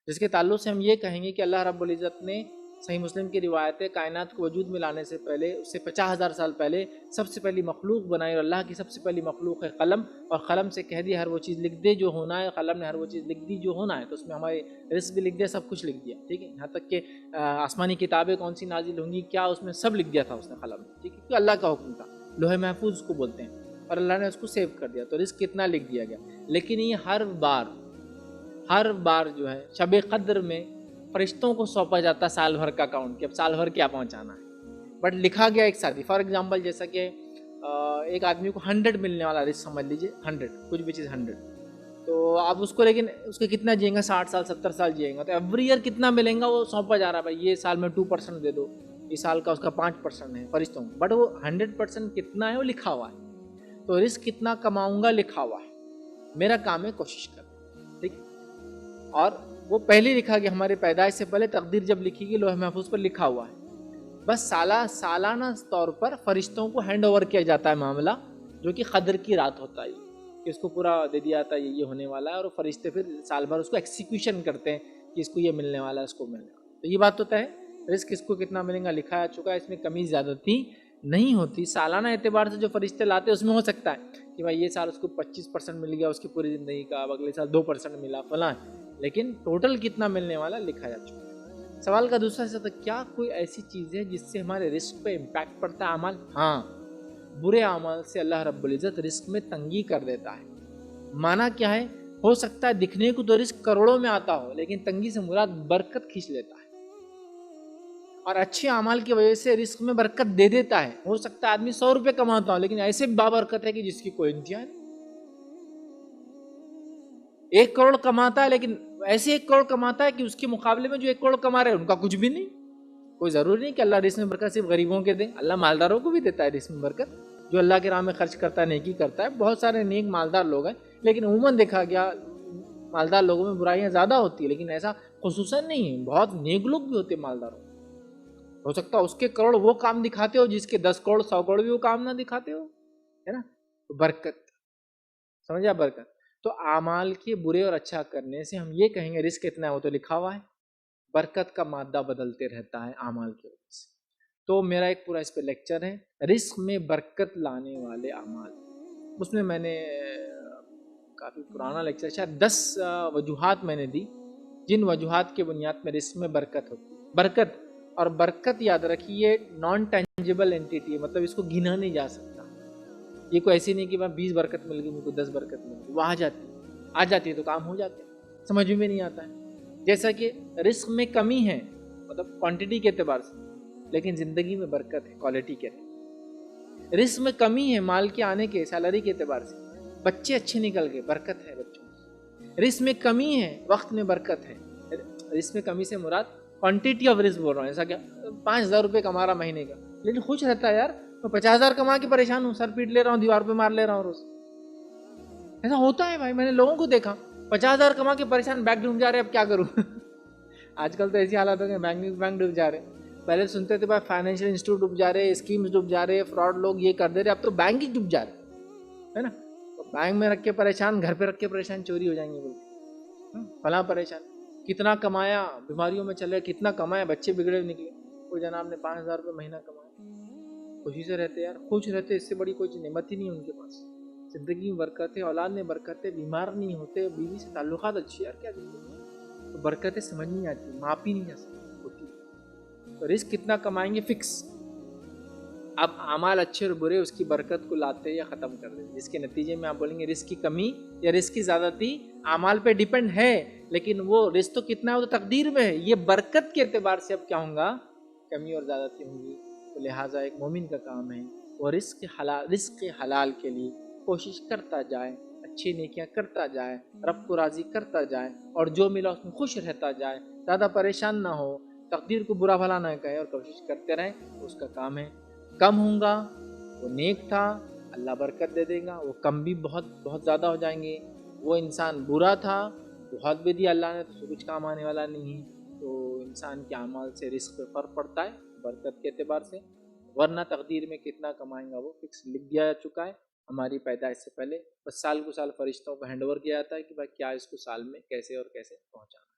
جس کے تعلق سے ہم یہ کہیں گے کہ اللہ رب العزت نے صحیح مسلم کی روایت ہے کائنات کو وجود میں لانے سے پہلے اس سے 50,000 سال پہلے سب سے پہلی مخلوق بنائی، اور اللہ کی سب سے پہلی مخلوق ہے قلم، اور قلم سے کہہ دیا ہر وہ چیز لکھ دے جو ہونا ہے، قلم نے ہر وہ چیز لکھ دی جو ہونا ہے، تو اس میں ہمارے رزق بھی لکھ دیا، سب کچھ لکھ دیا، ٹھیک ہے، یہاں تک کہ آسمانی کتابیں کون سی نازل ہوں گی کیا، اس میں سب لکھ دیا تھا اس نے قلم، ٹھیک ہے، کیونکہ اللہ کا حکم تھا، لوح محفوظ اس کو بولتے ہیں، اور اللہ نے اس کو سیو کر دیا، تو رزق کتنا لکھ دیا گیا۔ لیکن یہ ہر بار جو ہے شب قدر میں فرشتوں کو سونپا جاتا سال بھر کا اکاؤنٹ کہ اب سال بھر کیا پہنچانا ہے، بٹ لکھا گیا ایک ساتھ ہی۔ فار ایگزامپل جیسا کہ ایک آدمی کو 100 ملنے والا رزق سمجھ لیجیے، 100 کچھ بھی چیز 100، تو آپ اس کو لیکن اس کے کتنا جئیں گا، 60 سال 70 سال جئیں گا، تو ایوری ایئر کتنا ملیں گا وہ سونپا جا رہا ہے، بھائی یہ سال میں 2% دے دو، اس سال کا اس کا 5% ہے فرشتوں، بٹ وہ 100% کتنا ہے وہ لکھا ہوا ہے۔ تو رزق کتنا کماؤں گا لکھا ہوا ہے، میرا کام ہے کوشش کرنا، ٹھیک، اور وہ پہلے لکھا گیا، ہمارے پیدائش سے پہلے تقدیر جب لکھی گئی لوح محفوظ پر لکھا ہوا ہے، بس سالانہ طور پر فرشتوں کو ہینڈ اوور کیا جاتا ہے معاملہ، جو کہ قدر کی رات ہوتا ہے کہ اس کو پورا دے دیا جاتا ہے یہ ہونے والا ہے، اور فرشتے پھر سال بھر اس کو ایکسیکیوشن کرتے ہیں کہ اس کو یہ ملنے والا ہے، اس کو ملنے والا ہے۔ تو یہ بات ہوتا ہے رزق کس کو کتنا ملے گا لکھا جا چکا ہے، اس میں کمی زیادتی نہیں ہوتی۔ سالانہ اعتبار سے جو فرشتے لاتے ہیں اس میں ہو سکتا ہے کہ بھائی یہ سال اس کو 25% مل گیا اس کی پوری زندگی کا، اب اگلے سال 2% ملا فلاں، لیکن ٹوٹل کتنا ملنے والا لکھا جا چکا ہے۔ سوال کا دوسرا حصہ تھا کیا کوئی ایسی چیز ہے جس سے ہمارے رزق پہ امپیکٹ پڑتا ہے اعمال؟ ہاں، برے اعمال سے اللہ رب العزت رزق میں تنگی کر دیتا ہے۔ معنی کیا ہے؟ ہو سکتا ہے دکھنے کو تو رزق کروڑوں میں آتا ہو لیکن تنگی سے مراد برکت کھینچ لیتا ہے، اور اچھے اعمال کی وجہ سے رزق میں برکت دے دیتا ہے۔ ہو سکتا ہے آدمی 100 روپے کماتا ہو لیکن ایسے بابرکت ہے کہ جس کی کوئی انتہا نہیں، 1 کروڑ کماتا ہے لیکن ایسے 1 کروڑ کماتا ہے کہ اس کے مقابلے میں جو 1 کروڑ کما رہے ہیں ان کا کچھ بھی نہیں۔ کوئی ضروری نہیں کہ اللہ رزق میں برکت صرف غریبوں کے دے، اللہ مالداروں کو بھی دیتا ہے رزق میں برکت، جو اللہ کے راہ میں خرچ کرتا ہے نیکی کرتا ہے، بہت سارے نیک مالدار لوگ ہیں، لیکن عموماً دیکھا گیا مالدار لوگوں میں برائیاں زیادہ ہوتی ہیں، لیکن ایسا خصوصاً نہیں ہے، بہت نیک لوگ بھی ہوتے ہیں مالداروں، ہو سکتا ہے اس کے کروڑ وہ کام دکھاتے ہو جس کے 10 کروڑ 100 کروڑ بھی وہ کام نہ دکھاتے ہو، ہے نا، برکت، سمجھا برکت۔ تو اعمال کے برے اور اچھا کرنے سے ہم یہ کہیں گے رزق کتنا ہے وہ تو لکھا ہوا ہے، برکت کا مادہ بدلتے رہتا ہے اعمال کی وجہ سے۔ تو میرا ایک پورا اس پہ لیکچر ہے رزق میں برکت لانے والے اعمال، اس میں نے کافی پرانا لیکچر، شاید 10 وجوہات میں نے دی جن وجوہات کے بنیاد میں رزق میں برکت ہوتی ہے۔ برکت، اور برکت یاد رکھیے نان ٹینجیبل اینٹیٹی ہے، مطلب اس کو گنا نہیں جا سکتا، یہ کوئی ایسی نہیں کہ میں 20 برکت مل گئی مجھ کو 10 برکت مل گئی، وہ آ جاتی ہے تو کام ہو جاتے ہیں، سمجھ میں نہیں آتا ہے۔ جیسا کہ رزق میں کمی ہے مطلب کوانٹٹی کے اعتبار سے، لیکن زندگی میں برکت ہے کوالٹی کے اعتبار۔ رزق میں کمی ہے مال کے آنے کے سیلری کے اعتبار سے، بچے اچھے نکل گئے برکت ہے بچوں میں۔ رزق میں کمی ہے وقت میں برکت ہے۔ رزق میں کمی سے مراد کوانٹٹی آف رزق بول رہا ہوں، ایسا کہ 5,000 روپے کما رہا مہینے کا لیکن خوش رہتا ہے، یار میں 50,000 کما کے پریشان ہوں، سر پیٹ لے رہا ہوں، دیوار پہ مار لے رہا ہوں روز، ایسا ہوتا ہے بھائی، میں نے لوگوں کو دیکھا 50,000 کما کے پریشان، بینک ڈوب جا رہے، اب کیا کروں آج کل تو ایسی حالت ہو گئی بینک ڈوب جا رہے، پہلے سنتے تھے بھائی فائنینشیل انسٹیٹیوٹ ڈوب جا رہے، اسکیمز ڈوب جا رہے، فراڈ لوگ یہ کر دے رہے، اب تو بینک ہی ڈوب جا رہے، ہے نا، تو بینک میں رکھ کے پریشان، گھر پہ رکھ کے پریشان، چوری ہو جائیں گے بولتے، فلاں پریشان، کتنا کمایا بیماریوں میں چلے، کتنا کمایا بچے بگڑے نکلے، کوئی جناب نے 5,000 روپے مہینہ کمایا، خوشی سے رہتے یار، خوش رہتے، اس سے بڑی کوئی نعمت ہی نہیں ان کے پاس، زندگی میں برکت ہے، اولاد میں برکت ہے، بیمار نہیں ہوتے، بیوی سے تعلقات اچھی، یار کیا زندگی، تو برکتیں سمجھ نہیں آتی، ماپی نہیں جا سکتی ہوتی۔ تو رزق کتنا کمائیں گے فکس، اب اعمال اچھے اور برے اس کی برکت کو لاتے یا ختم کر دیتے، جس کے نتیجے میں آپ بولیں گے رزق کی کمی یا رزق کی زیادتی اعمال پہ ڈیپینڈ ہے، لیکن وہ رزق تو کتنا ہے وہ تو تقدیر میں ہے، یہ برکت کے اعتبار سے اب کیا ہوں گا، کمی اور زیادتی ہوں گی۔ تو لہٰذا ایک مومن کا کام ہے وہ رزق حلال کے لیے کوشش کرتا جائے، اچھی نیکیاں کرتا جائے، رب کو راضی کرتا جائے، اور جو ملا اس میں خوش رہتا جائے، زیادہ پریشان نہ ہو، تقدیر کو برا بھلا نہ کہے اور کوشش کرتے رہے، اس کا کام ہے۔ کم ہوں گا وہ نیک تھا، اللہ برکت دے دے گا، وہ کم بھی بہت بہت زیادہ ہو جائیں گے، وہ انسان برا تھا بہت بھی دیا اللہ نے تو کچھ کام آنے والا نہیں ہے۔ تو انسان کے اعمال سے رزق پہ فرق پڑتا ہے برکت کے اعتبار سے، ورنہ تقدیر میں کتنا کمائیں گا وہ فکس لکھ دیا جا چکا ہے ہماری پیدائش سے پہلے، بس سال کو سال فرشتوں کو ہینڈ اوور کیا جاتا ہے کہ بھائی کیا اس کو سال میں کیسے اور کیسے پہنچانا۔